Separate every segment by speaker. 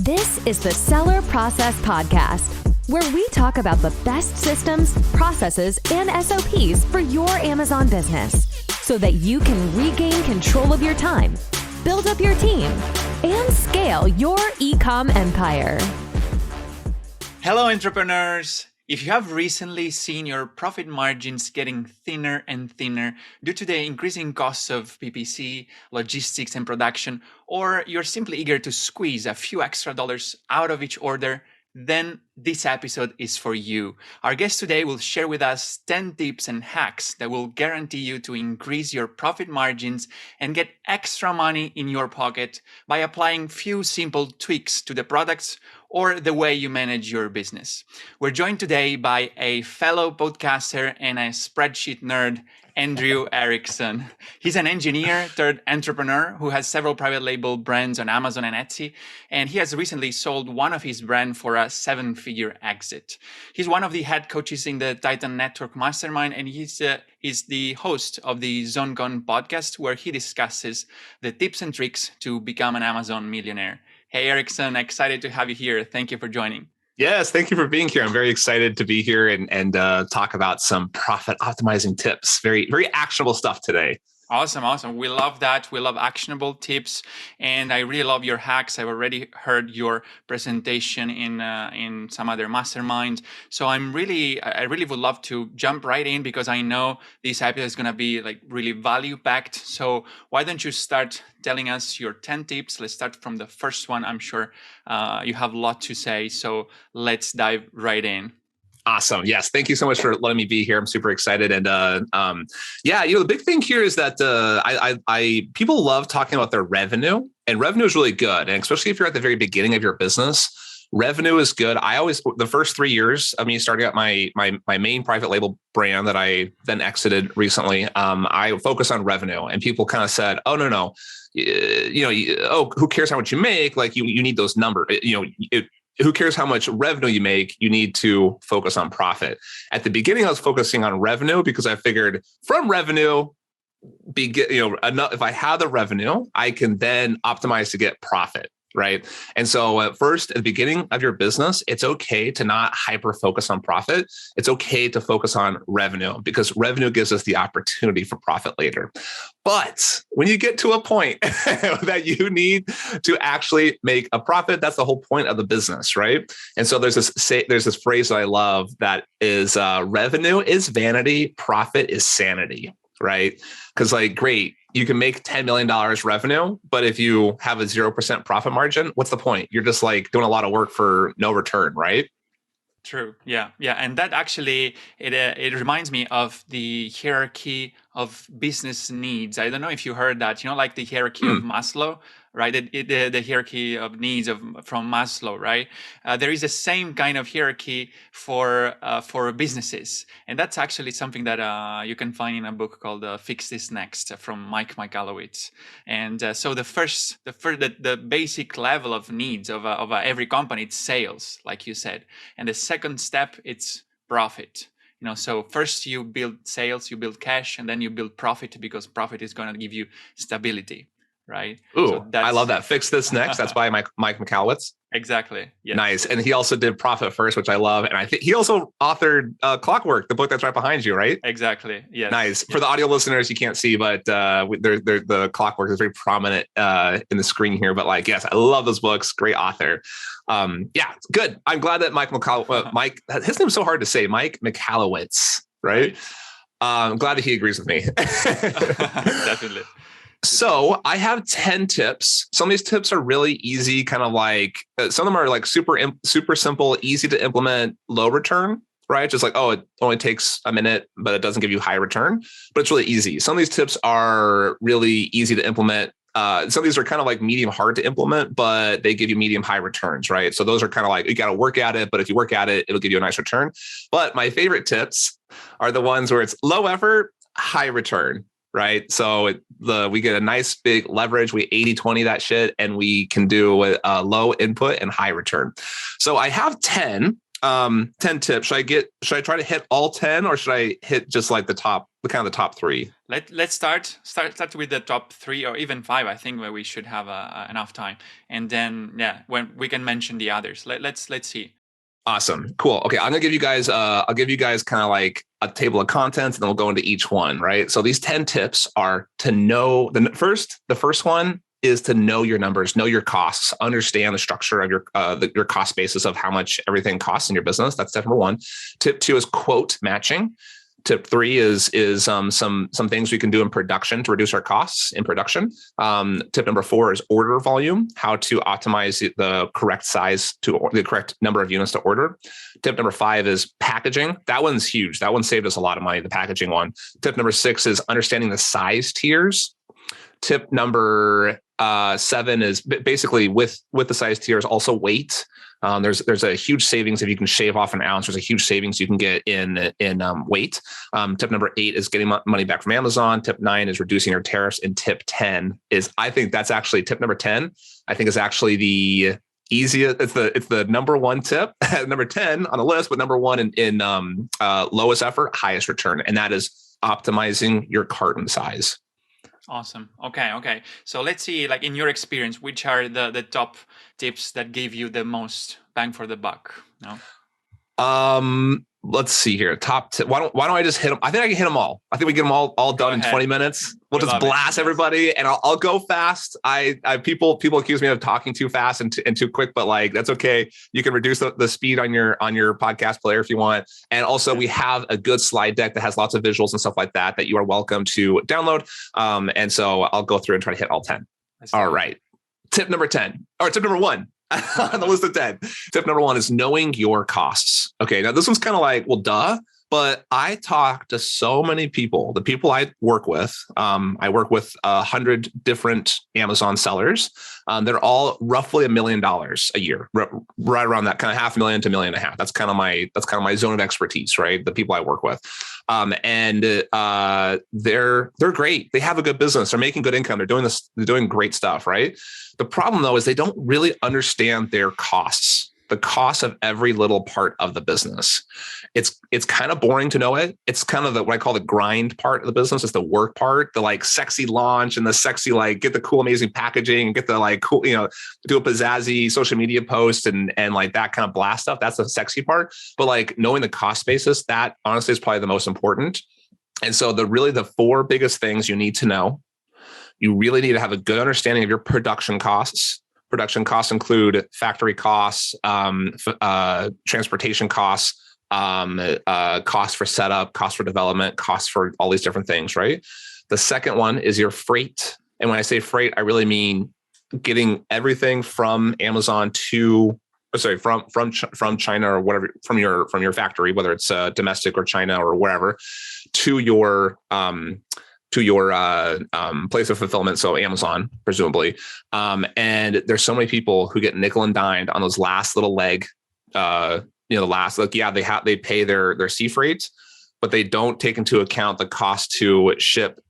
Speaker 1: This is the Seller Process Podcast, where we talk about the best systems, processes, and SOPs for your Amazon business so that you can regain control of your time, build up your team, and scale your e-com empire.
Speaker 2: Hello, entrepreneurs. If you have recently seen your profit margins getting thinner and thinner due to the increasing costs of PPC, logistics, and production, or you're simply eager to squeeze a few extra dollars out of each order, then this episode is for you. Our guest today will share with us 10 tips and hacks that will guarantee you to increase your profit margins and get extra money in your pocket by applying few simple tweaks to the products or the way you manage your business. We're joined today by a fellow podcaster and a spreadsheet nerd, Andrew Erickson. He's an engineer turned entrepreneur who has several private label brands on Amazon and Etsy, and he has recently sold one of his brands for a 7-figure exit. He's one of the head coaches in the Titan Network Mastermind, and he's the host of the Zone Gone podcast, where he discusses the tips and tricks to become an Amazon millionaire. Hey, Erickson, excited to have you here. Thank you for joining.
Speaker 3: Yes, thank you for being here. I'm very excited to be here and talk about some profit optimizing tips. Very, very actionable stuff today.
Speaker 2: Awesome. We love that. We love actionable tips, and I really love your hacks. I've already heard your presentation in some other masterminds. So I really would love to jump right in because I know this episode is going to be like really value packed. So why don't you start telling us your 10 tips? Let's start from the first one. I'm sure you have a lot to say. So let's dive right in.
Speaker 3: Awesome. Yes. Thank you so much for letting me be here. I'm super excited. And the big thing here is that people love talking about their revenue, and revenue is really good. And especially if you're at the very beginning of your business, revenue is good. The first 3 years of me starting out my main private label brand that I then exited recently, I focus on revenue, and people kind of said, oh, no. Who cares how much you make? Like you need those numbers, who cares how much revenue you make? You need to focus on profit. At the beginning, I was focusing on revenue because I figured from revenue, if I have the revenue, I can then optimize to get profit, right? And so at the beginning of your business, it's okay to not hyper focus on profit. It's okay to focus on revenue because revenue gives us the opportunity for profit later. But when you get to a point that you need to actually make a profit, that's the whole point of the business, right? And so there's this phrase that I love that is revenue is vanity, profit is sanity, right? Because great, you can make $10 million revenue, but if you have a 0% profit margin, what's the point? You're just doing a lot of work for no return, right?
Speaker 2: True. Yeah. And that actually, it reminds me of the hierarchy of business needs. I don't know if you heard that, like the hierarchy of Maslow, right? The hierarchy of needs from Maslow, right? There is the same kind of hierarchy for businesses. And that's actually something that you can find in a book called Fix This Next from Mike Michalowicz. And so the basic level of needs of every company, it's sales, like you said. And the second step, it's profit. So first you build sales, you build cash, and then you build profit because profit is going to give you stability, right?
Speaker 3: Ooh,
Speaker 2: so
Speaker 3: I love that. Fix This Next. That's by Mike Michalowicz.
Speaker 2: Exactly. Yes.
Speaker 3: Nice. And he also did Profit First, which I love. And I think he also authored Clockwork, the book that's right behind you, right?
Speaker 2: Exactly. Yes.
Speaker 3: Nice. For the audio listeners, you can't see, but the Clockwork is very prominent in the screen here. But yes, I love those books. Great author. Good. I'm glad that Mike, his name's so hard to say, Mike Michalowicz, right? I'm glad that he agrees with me.
Speaker 2: Definitely.
Speaker 3: So I have 10 tips. Some of these tips are really easy, some of them are super simple, easy to implement, low return, right? Just it only takes a minute, but it doesn't give you high return, but it's really easy. Some of these tips are really easy to implement. Some of these are medium hard to implement, but they give you medium high returns, right? So those are you got to work at it, but if you work at it, it'll give you a nice return. But my favorite tips are the ones where it's low effort, high return. Right. So we get a nice big leverage. We 80-20 that shit, and we can do a low input and high return. So I have 10 tips. Should I try to hit all 10, or should I hit just the top kind of the top three.
Speaker 2: Let's start with the top 3 or even 5. I think where we should have enough time, and then when we can mention the others. Let's see.
Speaker 3: Awesome. Cool. Okay. I'm going to give you guys, I'll give you guys kind of like a table of contents, and then we'll go into each one, right? So these 10 tips are to know the first one is to know your numbers, know your costs, understand the structure of your cost basis of how much everything costs in your business. That's tip number 1. Tip 2 is quote matching. Tip 3 is some things we can do in production to reduce our costs in production. Tip number 4 is order volume, how to optimize the correct size to the correct number of units to order. Tip number 5 is packaging. That one's huge. That one saved us a lot of money, the packaging one. Tip number 6 is understanding the size tiers. Tip number 7 is basically with the size tiers, also weight. There's a huge savings if you can shave off an ounce. There's a huge savings you can get in weight. Tip number 8 is getting money back from Amazon. Tip 9 is reducing your tariffs. And tip 10 is, I think that's actually tip number 10. I think is actually the easiest. It's the number 1 tip, number 10 on the list, but number 1 in lowest effort, highest return, and that is optimizing your carton size.
Speaker 2: Awesome. Okay. So let's see, like in your experience, which are the top tips that gave you the most bang for the buck? No?
Speaker 3: Let's see here. Top tip. Why don't I just hit them? I think I can hit them all. I think we get them all done in 20 minutes. We'll just blast everybody, and I'll go fast. I people accuse me of talking too fast and too quick, but like that's okay. You can reduce the speed on your podcast player if you want. And also we have a good slide deck that has lots of visuals and stuff like that you are welcome to download. And so I'll go through and try to hit all 10. All right. Tip number 10 or tip number 1. On the list of 10. Tip number 1 is knowing your costs. Okay, now this one's kind of like, well, duh. But I talk to so many people, the people I work with. I work with 100 different Amazon sellers. They're all roughly $1 million a year, right around that, kind of $500,000 to $1.5 million. That's kind of my zone of expertise, right? The people I work with, and they're great. They have a good business. They're making good income. They're doing great stuff, right? The problem though is they don't really understand their costs. The cost of every little part of the business. It's kind of boring to know it. It's kind of what I call the grind part of the business. It's the work part, the like sexy launch and the sexy, like get the cool, amazing packaging and get the like cool, do a pizzazzy social media post and like that kind of blast stuff. That's the sexy part. But like knowing the cost basis, that honestly is probably the most important. And so the 4 biggest things you need to know, you really need to have a good understanding of your production costs. Production costs include factory costs, transportation costs, costs for setup, costs for development, costs for all these different things, right? The second one is your freight. And when I say freight, I really mean getting everything from Amazon from China or whatever, from your factory, whether it's domestic or China or wherever, to your place of fulfillment, so Amazon, presumably. And there's so many people who get nickel and dimed on those last little leg, they pay their sea freight, but they don't take into account the cost to ship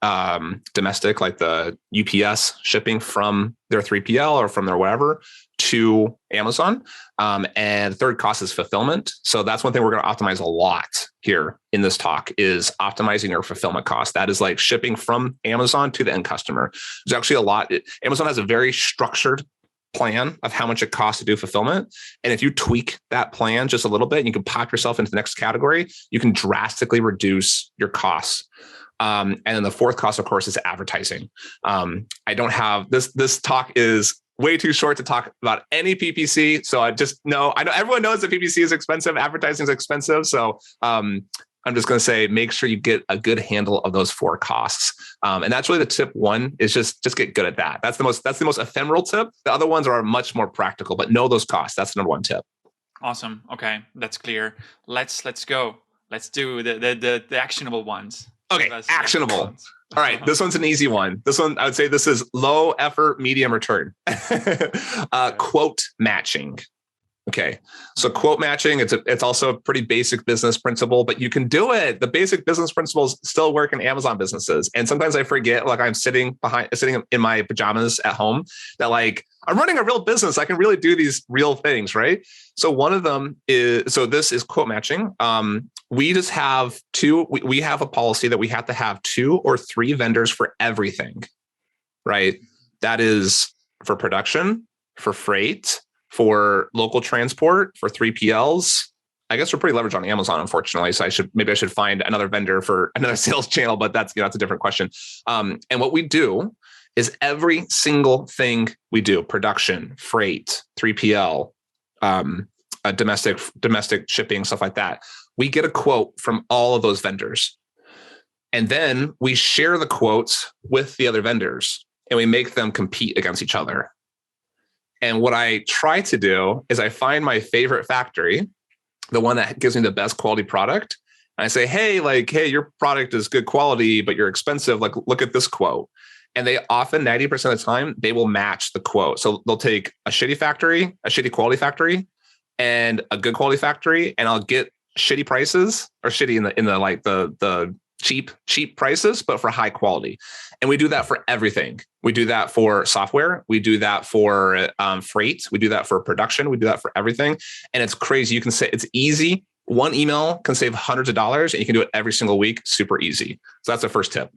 Speaker 3: domestic, like the UPS shipping from their 3PL or from their whatever to Amazon. And the third cost is fulfillment. So that's one thing we're going to optimize a lot here in this talk is optimizing your fulfillment cost. That is like shipping from Amazon to the end customer. There's actually a lot. Amazon has a very structured plan of how much it costs to do fulfillment. And if you tweak that plan just a little bit, and you can pop yourself into the next category, you can drastically reduce your costs. And then the fourth cost, of course, is advertising. I don't have this talk is way too short to talk about any PPC. So I know everyone knows that PPC is expensive. Advertising is expensive. So I'm just going to say, make sure you get a good handle of those 4 costs. And that's really the tip 1 is just get good at that. That's the most ephemeral tip. The other ones are much more practical, but know those costs. That's the number 1 tip.
Speaker 2: Awesome. Okay. That's clear. Let's go. Let's do the actionable ones.
Speaker 3: Okay. Actionable. All right. This one's an easy one. This one, I would say this is low effort, medium return. Quote matching. Okay. So quote matching, it's also a pretty basic business principle, but you can do it. The basic business principles still work in Amazon businesses. And sometimes I forget, like I'm sitting in my pajamas at home, that like I'm running a real business. I can really do these real things, right? So one of them is, so this is quote matching. We just have we have a policy that we have to have 2 or 3 vendors for everything, right? That is for production, for freight, for local transport, for 3PLs. I guess we're pretty leveraged on Amazon, unfortunately. So maybe I should find another vendor for another sales channel, but that's a different question. And what we do is every single thing we do, production, freight, 3PL, domestic shipping, stuff like that, we get a quote from all of those vendors. And then we share the quotes with the other vendors and we make them compete against each other. And what I try to do is I find my favorite factory, the one that gives me the best quality product. And I say, hey, your product is good quality, but you're expensive. Like, look at this quote. And they often, 90% of the time, they will match the quote. So they'll take a shitty factory, a shitty quality factory, and a good quality factory. And I'll get shitty prices, or shitty in the cheap prices, but for high quality. And we do that for everything. We do that for software. We do that for freight. We do that for production. We do that for everything. And it's crazy. You can say it's easy. One email can save hundreds of dollars and you can do it every single week. Super easy. So that's the first tip.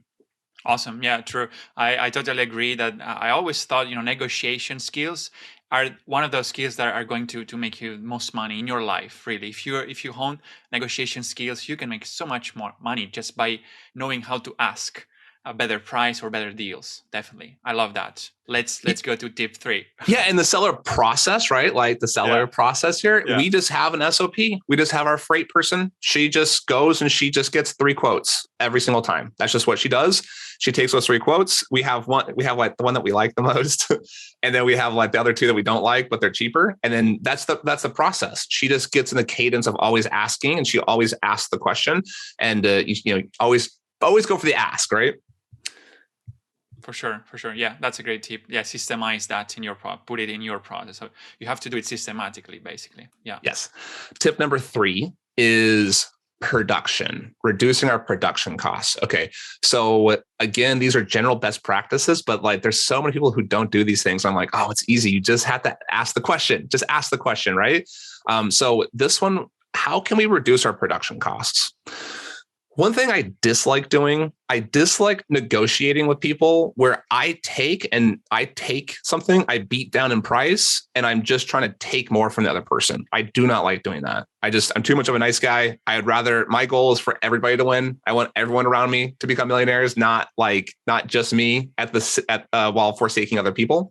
Speaker 2: Awesome. Yeah, true. I totally agree that I always thought, negotiation skills are one of those skills that are going to make you most money in your life, really. If you hone negotiation skills, you can make so much more money just by knowing how to ask a better price or better deals. Definitely. I love that. Let's go to tip 3.
Speaker 3: Yeah. And the seller process, right? Like the seller process here, we just have an SOP. We just have our freight person. She just goes and she just gets 3 quotes every single time. That's just what she does. She takes those 3 quotes. We have like the one that we like the most. And then we have like the other 2 that we don't like, but they're cheaper. And then that's the process. She just gets in the cadence of always asking, and she always asks the question, and always go for the ask, right?
Speaker 2: For sure. Yeah, that's a great tip. Yeah, systemize that in your put it in your process. So you have to do it systematically, basically. Yeah.
Speaker 3: Yes. Tip number 3 is production, reducing our production costs. Okay. So again, these are general best practices, but like there's so many people who don't do these things. I'm like, oh, it's easy. You just have to ask the question. Just ask the question, right? So this one, how can we reduce our production costs? One thing I dislike doing, I dislike negotiating with people where I take something, I beat down in price, and I'm just trying to take more from the other person. I do not like doing that. I'm too much of a nice guy. My goal is for everybody to win. I want everyone around me to become millionaires, not just me while forsaking other people.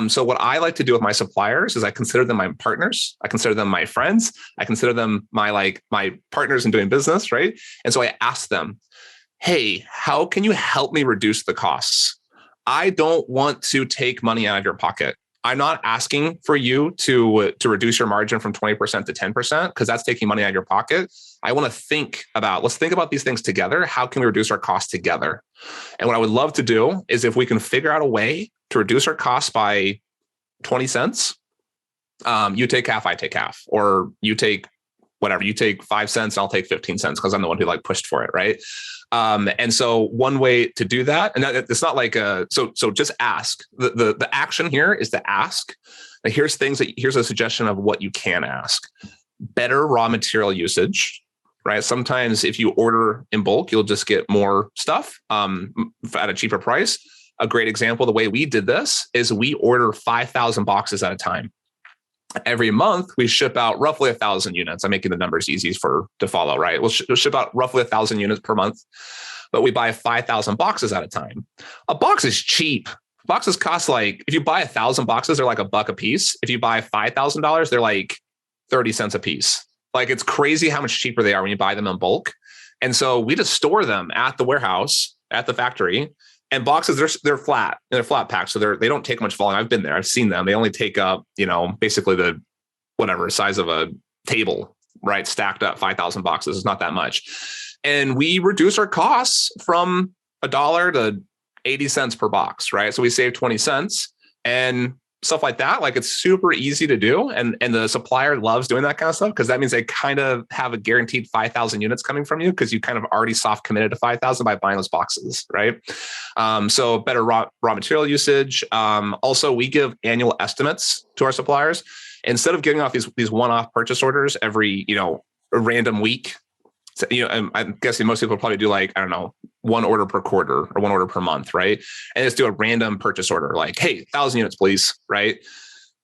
Speaker 3: So what I like to do with my suppliers is I consider them my partners. I consider them my friends. I consider them my partners in doing business, right? And so I ask them, hey, how can you help me reduce the costs? I don't want to take money out of your pocket. I'm not asking for you to reduce your margin from 20% to 10%, because that's taking money out of your pocket. I want to let's think about these things together. How can we reduce our costs together? And what I would love to do is if we can figure out a way to reduce our costs by 20 cents, you take half, I take half, or you take whatever, you take 5 cents, I'll take 15 cents because I'm the one who pushed for it, right? And so one way to do that, and it's not so just ask. The action here is to ask. Now here's a suggestion of what you can ask. Better raw material usage, right? Sometimes if you order in bulk, you'll just get more stuff at a cheaper price. A great example, the way we did this is we order 5,000 boxes at a time. Every month, we ship out roughly 1,000 units. I'm making the numbers easy to follow, right? We'll ship out roughly 1,000 units per month, but we buy 5,000 boxes at a time. A box is cheap. Boxes cost if you buy 1,000 boxes, they're like $1 a piece. If you buy $5,000, they're like 30 cents a piece. It's crazy how much cheaper they are when you buy them in bulk. And so we just store them at the warehouse, at the factory. And boxes, they're flat, and they're flat packed. So they don't take much volume. I've been there. I've seen them. They only take up, basically the size of a table, right? Stacked up 5,000 boxes. It's not that much. And we reduce our costs from $1 to 80 cents per box, right? So we save 20 cents. And stuff like that, like it's super easy to do. And the supplier loves doing that kind of stuff because that means they kind of have a guaranteed 5,000 units coming from you because you kind of already soft committed to 5,000 by buying those boxes, right? So better raw material usage. Also, we give annual estimates to our suppliers instead of getting off these one-off purchase orders every, a random week. So, I'm guessing most people probably do like, I don't know, one order per quarter or one order per month, right? And just do a random purchase order like, hey, 1,000 units, please, right?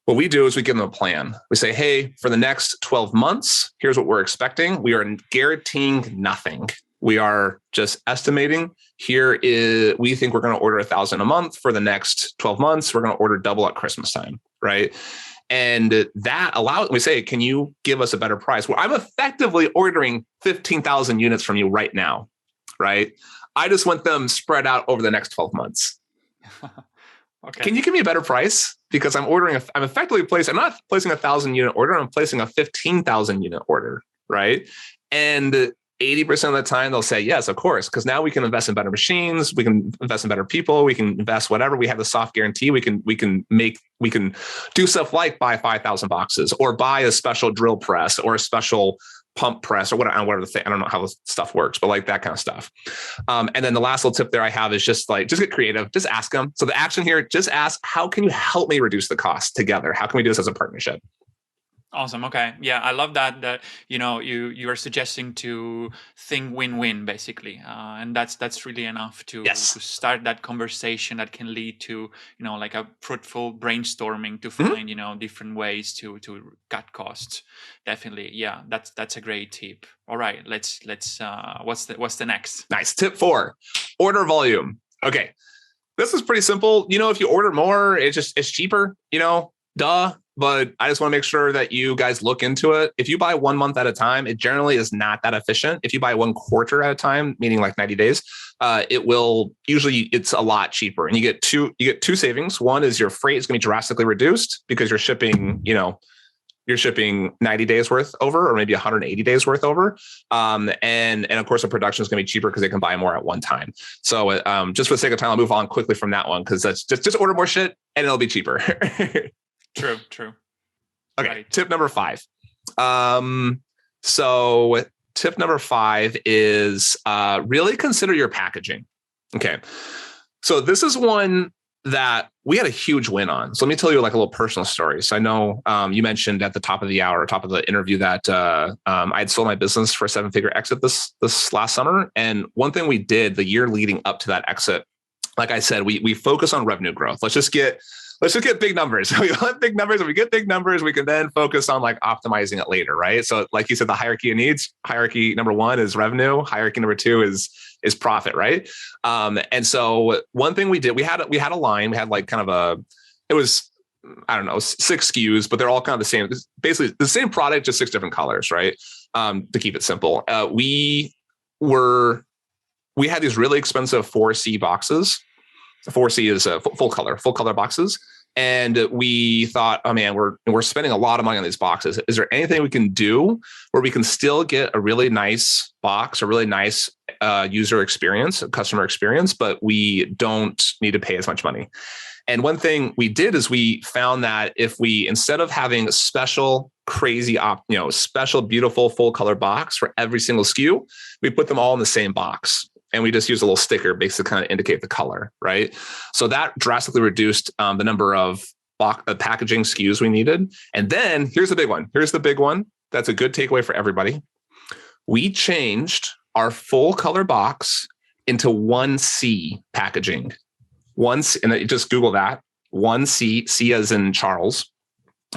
Speaker 3: What we do is we give them a plan. We say, hey, for the next 12 months, here's what we're expecting. We are guaranteeing nothing. We are just estimating. We think we're going to order 1,000 a month for the next 12 months. We're going to order double at Christmas time, right? And that allows, we say, can you give us a better price? Well, I'm effectively ordering 15,000 units from you right now, right? I just want them spread out over the next 12 months. Okay. Can you give me a better price? Because I'm effectively I'm not placing 1,000 unit order, I'm placing a 15,000 unit order, right? And 80% of the time they'll say, yes, of course, because now we can invest in better machines, we can invest in better people, we can invest whatever. We have the soft guarantee. We can do stuff like buy 5,000 boxes or buy a special drill press or a special pump press or whatever the thing. I don't know how this stuff works, but like that kind of stuff. And then the last little tip there I have is just get creative, just ask them. So the action here, just ask, how can you help me reduce the cost together? How can we do this as a partnership?
Speaker 2: Awesome. Okay. Yeah, I love that you are suggesting to think win-win basically, and that's really enough to start that conversation that can lead to like a fruitful brainstorming to find different ways to cut costs. Definitely. Yeah, that's a great tip. All right, let's what's the next?
Speaker 3: Nice. Tip 4, order volume. Okay, this is pretty simple. If you order more, it's cheaper. Duh. But I just want to make sure that you guys look into it. If you buy 1 month at a time, it generally is not that efficient. If you buy 1 quarter at a time, meaning like 90 days, it's a lot cheaper. And you get two savings. One is your freight is going to be drastically reduced because you're shipping 90 days worth over, or maybe 180 days worth over. And of course the production is going to be cheaper because they can buy more at one time. So just for the sake of time, I'll move on quickly from that one because that's just order more shit and it'll be cheaper.
Speaker 2: True.
Speaker 3: Okay.
Speaker 2: Right.
Speaker 3: Tip number 5. So tip number 5 is really consider your packaging. Okay. So this is one that we had a huge win on. So let me tell you like a little personal story. So I know you mentioned at the top of the interview that I had sold my business for a 7-figure exit this last summer. And one thing we did the year leading up to that exit, like I said, we focus on revenue growth. Let's just get big numbers. We want big numbers. If we get big numbers, we can then focus on like optimizing it later, right? So like you said, the hierarchy of needs, hierarchy number 1 is revenue. Hierarchy number 2 is profit, right? And so one thing we did, we had a line, we had like kind of it was, I don't know, 6 SKUs, but they're all kind of the same. It's basically the same product, just 6 different colors, right? To keep it simple. We had these really expensive 4C boxes. 4C is full color boxes. And we thought, oh man, we're spending a lot of money on these boxes. Is there anything we can do where we can still get a really nice box, a really nice user experience, customer experience, but we don't need to pay as much money? And one thing we did is we found that if we, instead of having a special, crazy, special, beautiful, full color box for every single SKU, we put them all in the same box. And we just use a little sticker basically to kind of indicate the color, right? So that drastically reduced the number of packaging SKUs we needed. And then here's the big one. Here's the big one. That's a good takeaway for everybody. We changed our full color box into 1C packaging. And just Google that. 1C, C as in Charles.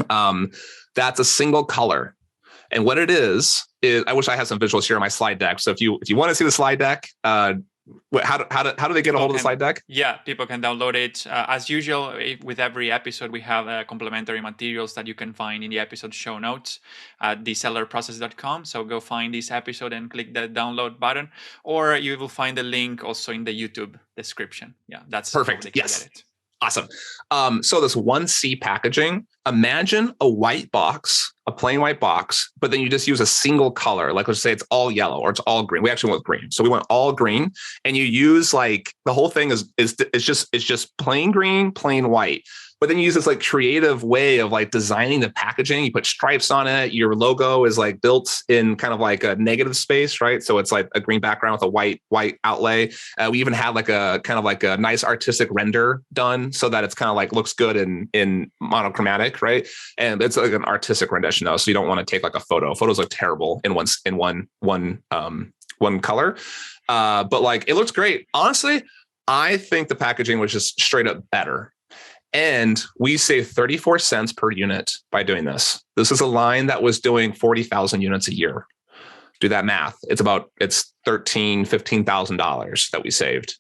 Speaker 3: That's a single color. And what it is I wish I had some visuals here on my slide deck. So if you want to see the slide deck, how do they get a hold of the slide deck?
Speaker 2: Yeah, people can download it. As usual, with every episode, we have complementary materials that you can find in the episode show notes at thesellerprocess.com. So go find this episode and click the download button, or you will find the link also in the YouTube description. Yeah, that's
Speaker 3: perfect. Yes. Awesome. So this 1C packaging, imagine a white box, a plain white box, but then you just use a single color. Like let's say it's all yellow or it's all green. We actually went with green. So we went all green, and you use like the whole thing is just plain green, plain white. but then you use this like creative way of like designing the packaging. You put stripes on it. Your logo is like built in kind of like a negative space, right? So it's like a green background with a white outlay. We even had like a kind of like a nice artistic render done so that it's kind of like looks good in monochromatic, right? And it's like an artistic rendition though, so you don't want to take like a photo. Photos look terrible in one color, but like it looks great. Honestly, I think the packaging was just straight up better. And we saved 34 cents per unit by doing this. This is a line that was doing 40,000 units a year. Do that math. It's $15,000 that we saved.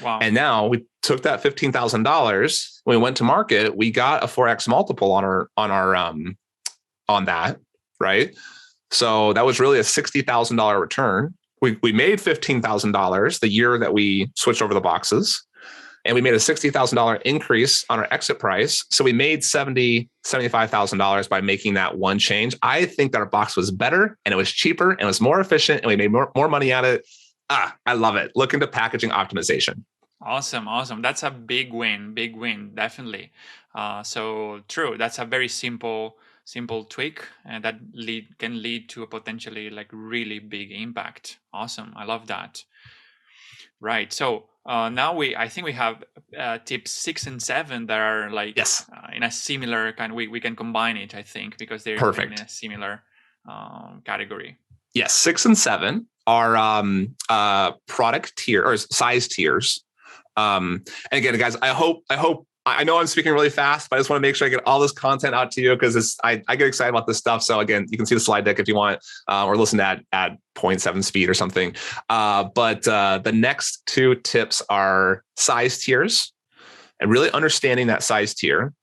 Speaker 2: Wow.
Speaker 3: And now we took that $15,000. When we went to market, we got a 4x multiple on that, right? So that was really a $60,000 return. We made $15,000 the year that we switched over the boxes. And we made a $60,000 increase on our exit price. So we made $75,000 by making that one change. I think that our box was better and it was cheaper and it was more efficient and we made more money at it. I love it. Look into packaging optimization.
Speaker 2: Awesome. That's a big win, definitely. So true. That's a very simple tweak, and that can lead to a potentially like really big impact. Awesome. I love that. Right. So now I think we have tips 6 and 7 that are like in a similar kind. We can combine it, I think, because they're in a similar category.
Speaker 3: Yes, 6 and 7 are product tier or size tiers. And again, guys, I know I'm speaking really fast, but I just want to make sure I get all this content out to you because I get excited about this stuff. So again, you can see the slide deck if you want, or listen at 0.7 speed or something. But the next 2 tips are size tiers and really understanding that size tier.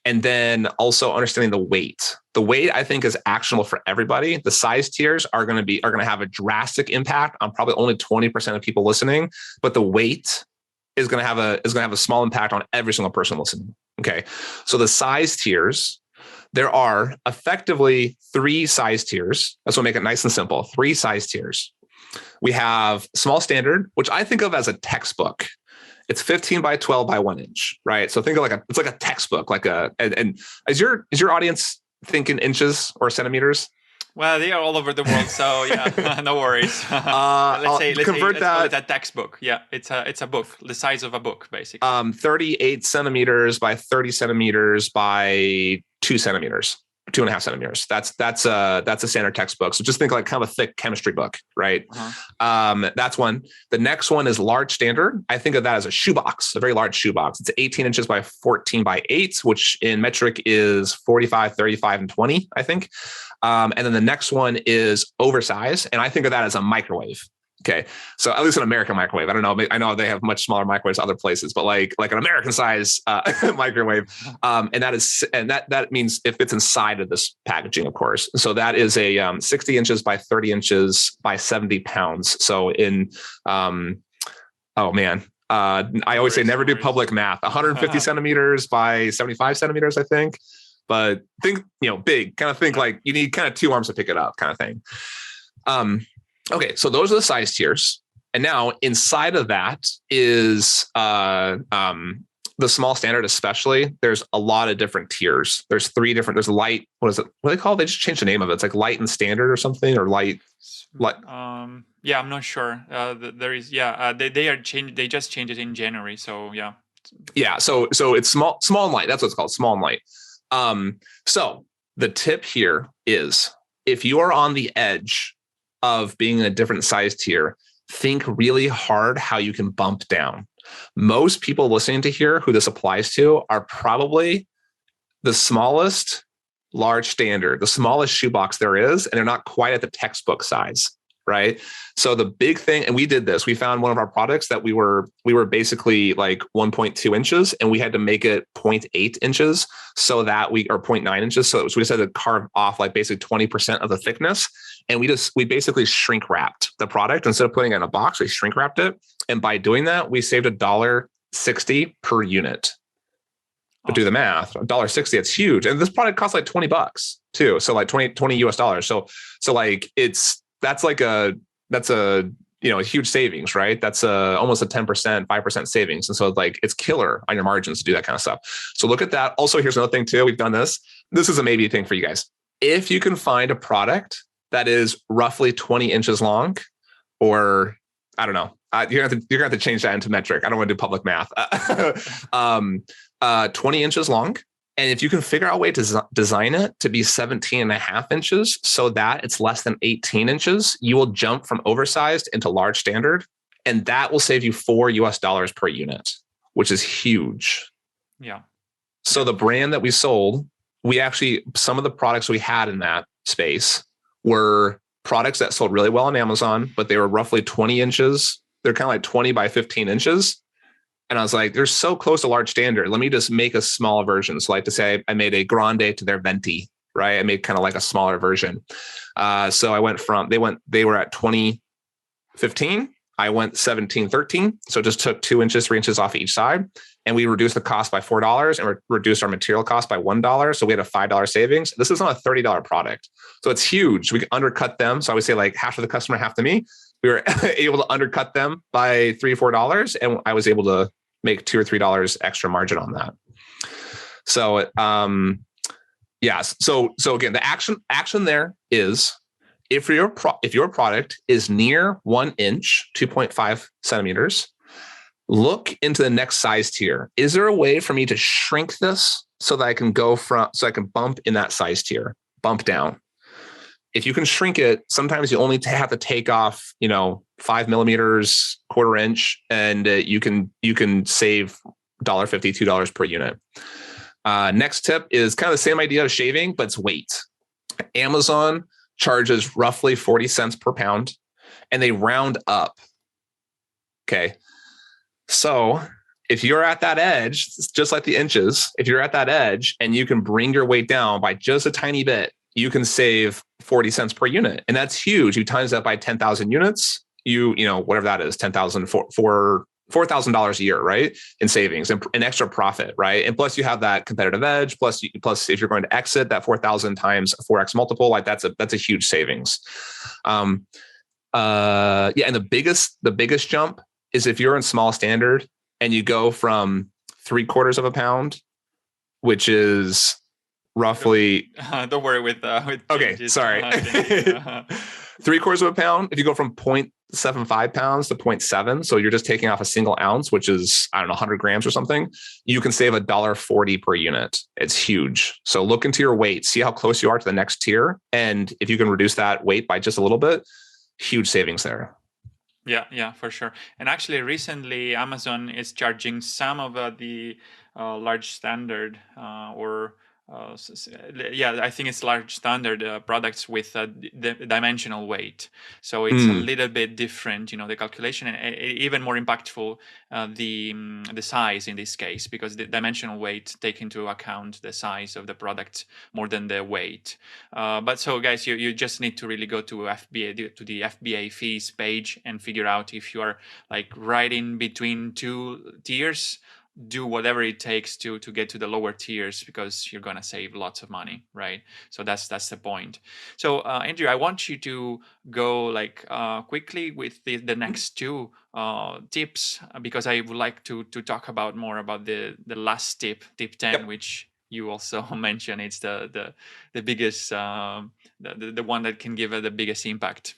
Speaker 3: And then also understanding the weight. The weight, I think, is actionable for everybody. The size tiers are going to have a drastic impact on probably only 20% of people listening, but the weight is going to have a small impact on every single person listening. Okay. So the size tiers, there are effectively 3 size tiers. That's what make it nice and simple. 3 size tiers. We have small standard, which I think of as a textbook. It's 15 by 12 by 1 inch, right? So think of it's like a textbook, and is your audience thinking inches or centimeters?
Speaker 2: Well, they are all over the world, so yeah, no worries. Let's call it a textbook. Yeah, it's a book, the size of a book, basically.
Speaker 3: 38 centimeters by 30 centimeters by 2 centimeters, 2.5 centimeters. That's a standard textbook. So just think like kind of a thick chemistry book, right? Uh-huh. That's one. The next one is large standard. I think of that as a shoebox, a very large shoebox. It's 18 inches by 14 by 8, which in metric is 45, 35, and 20, I think. And then the next one is oversized. And I think of that as a microwave. Okay. So at least an American microwave. I don't know. I know they have much smaller microwaves other places, but like an American size microwave. And that means it fits inside of this packaging, of course. So that is a 60 inches by 30 inches by 70 pounds. So I always say never do public math. 150 centimeters by 75 centimeters, I think. But think, big, kind of think like you need kind of 2 arms to pick it up kind of thing. Okay, so those are the size tiers. And now inside of that is the small standard especially. There's a lot of different tiers. There's light, what is it? What do they call it? They just changed the name of it. It's like light and standard or something, or light.
Speaker 2: Yeah, I'm not sure. There is, they just changed it in January. So yeah.
Speaker 3: Yeah, so it's small and light. That's what it's called, small and light. So the tip here is if you are on the edge of being in a different size tier, think really hard how you can bump down. Most people listening to here who this applies to are probably the smallest large standard, the smallest shoebox there is, and they're not quite at the textbook size, right? So the big thing, and we did this, we found one of our products that we were basically like 1.2 inches and we had to make it 0.8 inches or 0.9 inches. So we just had to carve off like basically 20% of the thickness. And we basically shrink wrapped the product. Instead of putting it in a box, we shrink wrapped it. And by doing that, we saved $1.60 per unit. But do the math, $1.60, it's huge. And this product costs like $20 too. So like 20 US dollars. So like that's a a huge savings, right? That's almost a 10%, 5% savings. And so like it's killer on your margins to do that kind of stuff. So look at that. Also, here's another thing too. We've done this. This is a maybe thing for you guys. If you can find a product that is roughly 20 inches long, or I don't know, you're gonna have to change that into metric. I don't want to do public math. 20 inches long. And if you can figure out a way to design it to be 17 and a half inches so that it's less than 18 inches, you will jump from oversized into large standard. And that will save you $4 per unit, which is huge.
Speaker 2: Yeah.
Speaker 3: So the brand that we sold, some of the products we had in that space were products that sold really well on Amazon, but they were roughly 20 inches. They're kind of like 20 by 15 inches. And I was like, they're so close to large standard. Let me just make a small version. So like to say, I made a grande to their venti, right? I made kind of like a smaller version. So I went from, they were at 2015. I went 1713. So it just took 2 inches, 3 inches off each side. And we reduced the cost by $4 and reduced our material cost by $1. So we had a $5 savings. This is not a $30 product. So it's huge. We undercut them. So I would say like half of the customer, half to me. We were able to undercut them by $3 or $4. And I was able to make $2 or $3 extra margin on that. So, yes. So again, the action there is if your product is near 1 inch, 2.5 centimeters, look into the next size tier. Is there a way for me to shrink this so that I can I can bump in that size tier, bump down? If you can shrink it, sometimes you only have to take off, 5 millimeters, quarter inch, and you can save $1.50, $2 per unit. Next tip is kind of the same idea of shaving, but it's weight. Amazon charges roughly 40 cents per pound, and they round up. Okay. So if you're at that edge, just like the inches, if you're at that edge and you can bring your weight down by just a tiny bit, you can save 40 cents per unit. And that's huge. You times that by 10,000 units, whatever that is, 10,000 for $4,000 a year, right? In savings and an extra profit, right? And plus you have that competitive edge. Plus if you're going to exit, that 4,000 times 4x multiple, like that's a huge savings. And the biggest jump is if you're in small standard and you go from 3/4 of a pound, which is roughly.
Speaker 2: Don't worry with
Speaker 3: okay,
Speaker 2: changes.
Speaker 3: sorry. 3/4 of a pound. If you go from 0.75 pounds to 0.7, so you're just taking off a single ounce, which is, 100 grams or something, you can save $1.40 per unit. It's huge. So look into your weight, see how close you are to the next tier. And if you can reduce that weight by just a little bit, huge savings there.
Speaker 2: Yeah, for sure. And actually recently Amazon is charging some of the large standard I think it's large standard products with the dimensional weight. So it's a little bit different, the calculation, and even more impactful the size in this case, because the dimensional weight take into account the size of the product more than the weight. But so guys, you just need to really go to the FBA fees page and figure out if you are like right in between two tiers. Do whatever it takes to get to the lower tiers, because you're going to save lots of money, right? So that's the point. So Andrew, I want you to go quickly with the next two tips, because I would like to talk more about the last tip 10, yep, which you also mentioned. It's the biggest, the one that can give the biggest impact.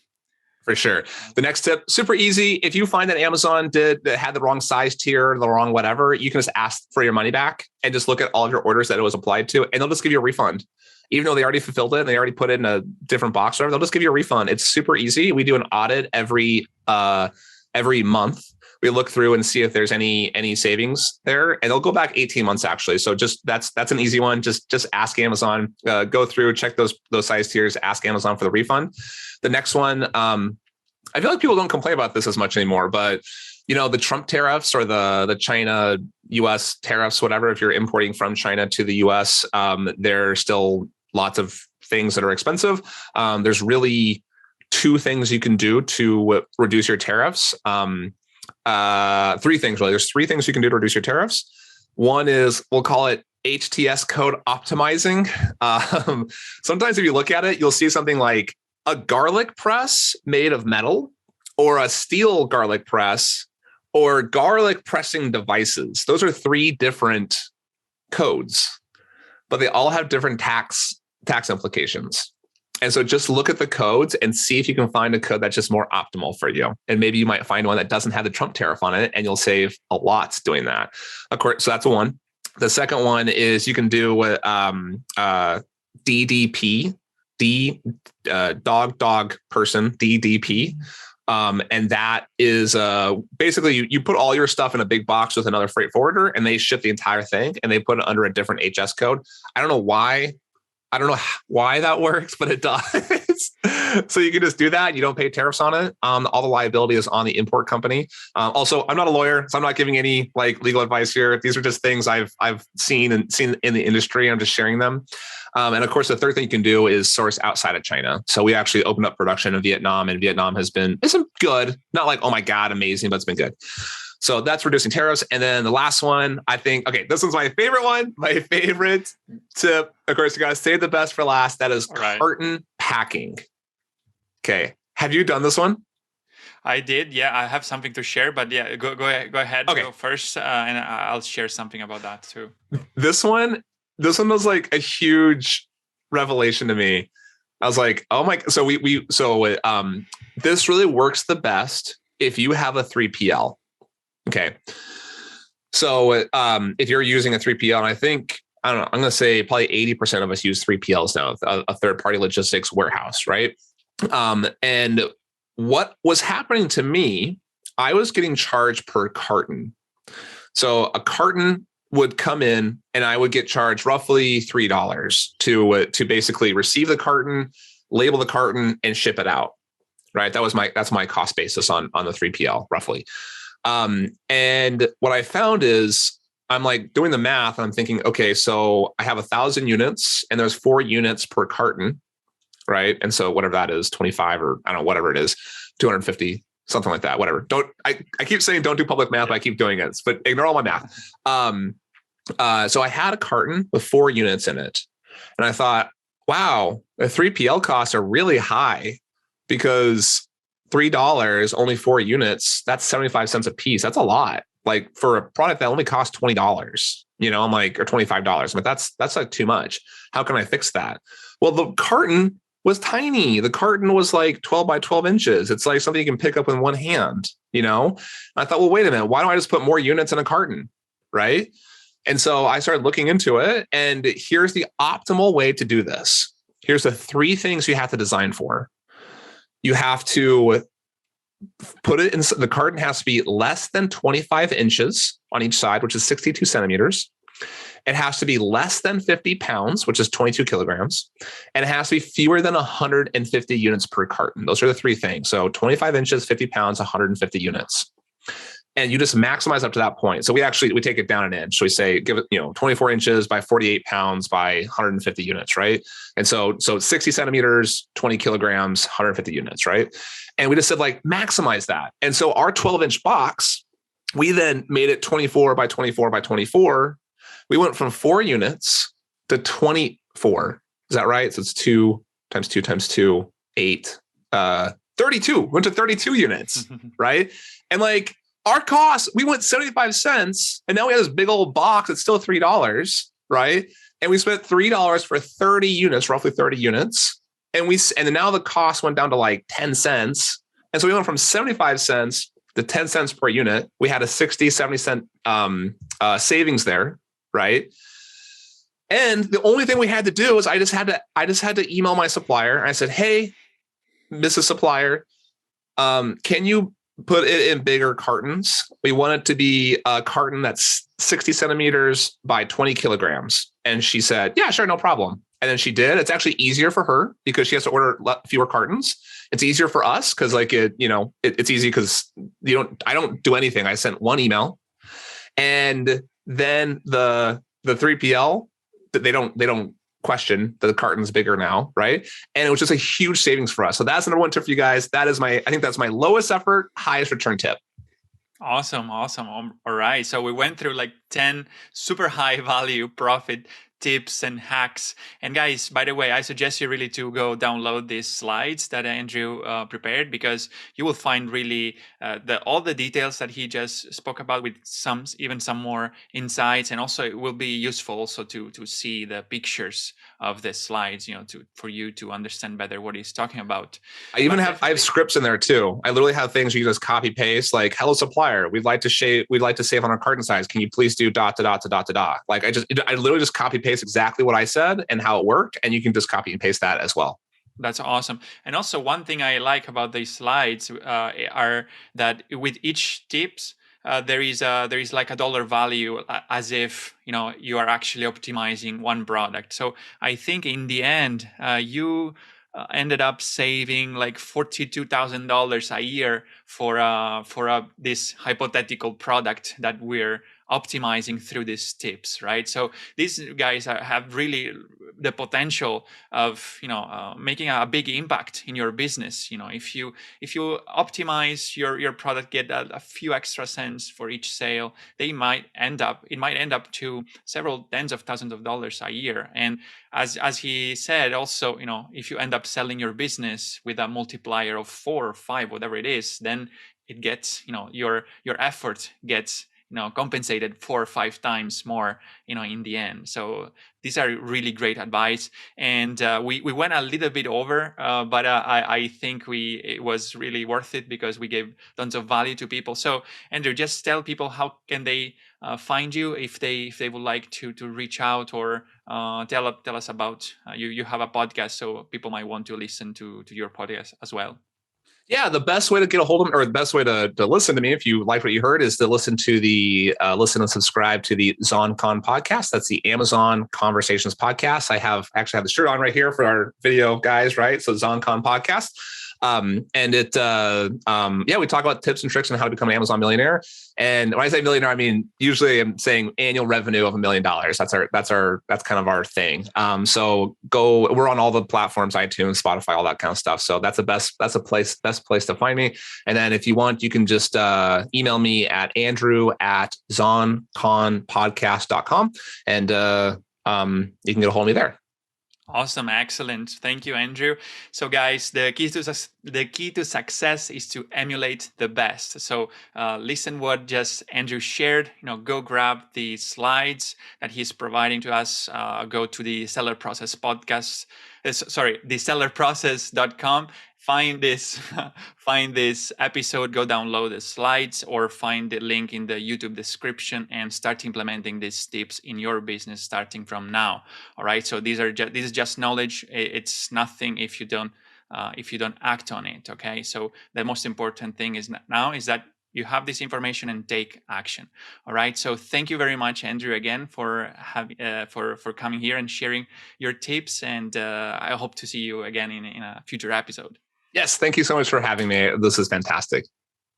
Speaker 3: For sure. The next tip, super easy. If you find that Amazon had the wrong size tier, the wrong whatever, you can just ask for your money back and just look at all of your orders that it was applied to, and they'll just give you a refund. Even though they already fulfilled it and they already put it in a different box, or whatever, they'll just give you a refund. It's super easy. We do an audit every month. We look through and see if there's any savings there, and they'll go back 18 months actually. So just that's an easy one. Just ask Amazon, go through, check those size tiers, ask Amazon for the refund. The next one, I feel like people don't complain about this as much anymore, but the Trump tariffs or the China US tariffs, whatever, if you're importing from China to the US, there's still lots of things that are expensive. There's really two things you can do to reduce your tariffs. Three things really. There's three things you can do to reduce your tariffs. One is, we'll call it HTS code optimizing. Sometimes if you look at it, you'll see something like a garlic press made of metal or a steel garlic press, or garlic pressing devices. Those are 3 different codes, but they all have different tax implications. And so just look at the codes and see if you can find a code that's just more optimal for you. And maybe you might find one that doesn't have the Trump tariff on it, and you'll save a lot doing that. Of course, so that's one. The second one is you can do DDP, dog person, DDP. And that is basically you put all your stuff in a big box with another freight forwarder, and they ship the entire thing, and they put it under a different HS code. I don't know why that works, but it does. So you can just do that. You don't pay tariffs on it. All the liability is on the import company. Also, I'm not a lawyer, so I'm not giving any legal advice here. These are just things I've seen in the industry. I'm just sharing them. And of course, the third thing you can do is source outside of China. So we actually opened up production in Vietnam, and Vietnam isn't good. Not like, oh my God, amazing, but it's been good. So that's reducing tariffs. And then the last one, I think, okay, this one's my favorite one. My favorite tip, of course, you got to save the best for last. That is carton packing. Okay. Have you done this one?
Speaker 2: I did. Yeah, I have something to share, but yeah, go ahead. Okay. Go first, and I'll share something about that too. This
Speaker 3: one was like a huge revelation to me. I was like, oh my, so this really works the best if you have a 3PL. Okay. So if you're using a 3PL, and I think, I don't know, I'm going to say probably 80% of us use 3PLs now, a third-party logistics warehouse, right? And what was happening to me, I was getting charged per carton. So a carton would come in, and I would get charged roughly $3 to basically receive the carton, label the carton, and ship it out, right? That's my cost basis on the 3PL, roughly. And what I found is I'm like doing the math, and I'm thinking, okay, so I have 1,000 units, and there's 4 units per carton, right? And so whatever that is, 25 or I don't know, whatever it is, 250, something like that, whatever. I keep saying don't do public math, but I keep doing it, but ignore all my math. So I had a carton with 4 units in it, and I thought, wow, the 3PL costs are really high because $3, only 4 units, that's 75 cents a piece. That's a lot. Like for a product that only costs $20, I'm like, or $25. I'm like, that's like too much. How can I fix that? Well, the carton was tiny. The carton was like 12 by 12 inches. It's like something you can pick up in one hand, I thought, well, wait a minute. Why don't I just put more units in a carton? Right. And so I started looking into it, and here's the optimal way to do this. Here's the 3 things you have to design for. You have to put it in, the carton has to be less than 25 inches on each side, which is 62 centimeters. It has to be less than 50 pounds, which is 22 kilograms. And it has to be fewer than 150 units per carton. Those are the 3 things. So 25 inches, 50 pounds, 150 units. And you just maximize up to that point. So we take it down an inch. So we say, give it, 24 inches by 48 pounds by 150 units, right? And so 60 centimeters, 20 kilograms, 150 units, right? And we just said maximize that. And so our 12-inch box, we then made it 24 by 24 by 24. We went from 4 units to 24. Is that right? So it's 2 times 2 times 2, 8, 32. Went to 32 units, right? And our cost, we went 75 cents, and now we have this big old box. It's still $3, right? And we spent $3 for 30 units, roughly 30 units. And then now the cost went down to 10 cents. And so we went from 75 cents to 10 cents per unit. We had a 60, 70 cent savings there, right? And the only thing we had to do is I just had to email my supplier. I said, hey, Mrs. Supplier, can you put it in bigger cartons? We want it to be a carton that's 60 centimeters by 20 kilograms. And she said, yeah, sure, no problem. And then she did. It's actually easier for her because she has to order fewer cartons. It's easier for us because it's easy because I don't do anything. I sent 1 email, and then the 3PL, they don't question that the carton's bigger now, right? And it was just a huge savings for us. So that's number 1 tip for you guys. I think that's my lowest effort, highest return tip.
Speaker 2: Awesome. All right. So we went through 10 super high value profit tips and hacks. And guys, by the way, I suggest you really to go download these slides that Andrew prepared, because you will find really all the details that he just spoke about, with even some more insights, and also it will be useful also to see the pictures of the slides, for you to understand better what he's talking about.
Speaker 3: I have scripts in there too. I literally have things you just copy paste, like, hello supplier, we'd like to save on our carton size. Can you please do ... Like I literally just copy paste exactly what I said and how it worked, and you can just copy and paste that as well.
Speaker 2: That's awesome. And also one thing I like about these slides are that with each tips, there is like a dollar value, as if you are actually optimizing one product. So I think in the end, you ended up saving like $42,000 a year for this hypothetical product that we're optimizing through these tips, right? So these guys have really the potential of making a big impact in your business. If you optimize your product, get a few extra cents for each sale, it might end up to several tens of thousands of dollars a year. And as he said, also, if you end up selling your business with a multiplier of 4 or 5, whatever it is, then it gets, your effort gets compensated 4 or 5 times more, in the end. So these are really great advice. And we went a little bit over, but I think it was really worth it, because we gave tons of value to people. So Andrew, just tell people how can they find you if they would like to reach out, or tell us about you have a podcast, so people might want to listen to your podcast as well.
Speaker 3: Yeah, the best way to get a hold of me, or the best way to listen to me, if you like what you heard, is to listen and subscribe to the ZonCon podcast. That's the Amazon Conversations podcast. I actually have the shirt on right here for our video guys, right? So ZonCon podcast. And we talk about tips and tricks on how to become an Amazon millionaire. And when I say millionaire, I mean, usually I'm saying annual revenue of $1 million. That's kind of our thing. So we're on all the platforms, iTunes, Spotify, all that kind of stuff. So that's the best place to find me. And then if you want, you can just email me at andrew@zonconpodcast.com, and you can get a hold of me there.
Speaker 2: Awesome. Excellent. Thank you, Andrew. So guys, the key to success is to emulate the best. So listen what just Andrew shared, go grab the slides that he's providing to us. Go to the Seller Process podcast, thesellerprocess.com. Find this episode, go download the slides, or find the link in the YouTube description, and start implementing these tips in your business starting from now. All right. So this is just knowledge. It's nothing if you don't act on it. Okay. So the most important thing is that you have this information and take action. All right. So thank you very much, Andrew, again for coming here and sharing your tips. And I hope to see you again in a future episode.
Speaker 3: Yes, thank you so much for having me. This is fantastic.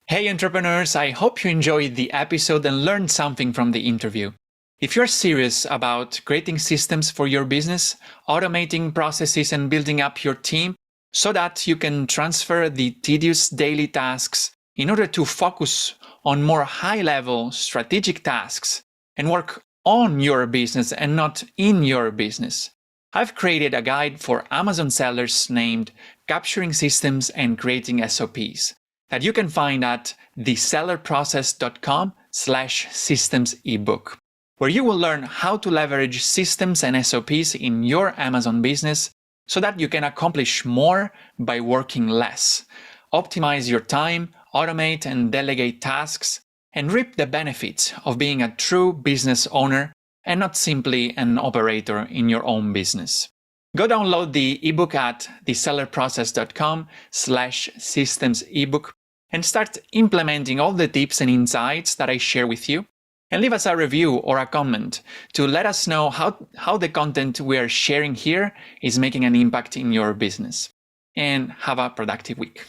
Speaker 2: Hey, entrepreneurs, I hope you enjoyed the episode and learned something from the interview. If you're serious about creating systems for your business, automating processes, and building up your team so that you can transfer the tedious daily tasks in order to focus on more high-level strategic tasks and work on your business and not in your business, I've created a guide for Amazon sellers named Capturing Systems and Creating SOPs that you can find at thesellerprocess.com/systems ebook, where you will learn how to leverage systems and SOPs in your Amazon business so that you can accomplish more by working less, optimize your time, automate and delegate tasks, and reap the benefits of being a true business owner and not simply an operator in your own business. Go download the ebook at thesellerprocess.com/systems ebook and start implementing all the tips and insights that I share with you. And leave us a review or a comment to let us know how the content we are sharing here is making an impact in your business. And have a productive week.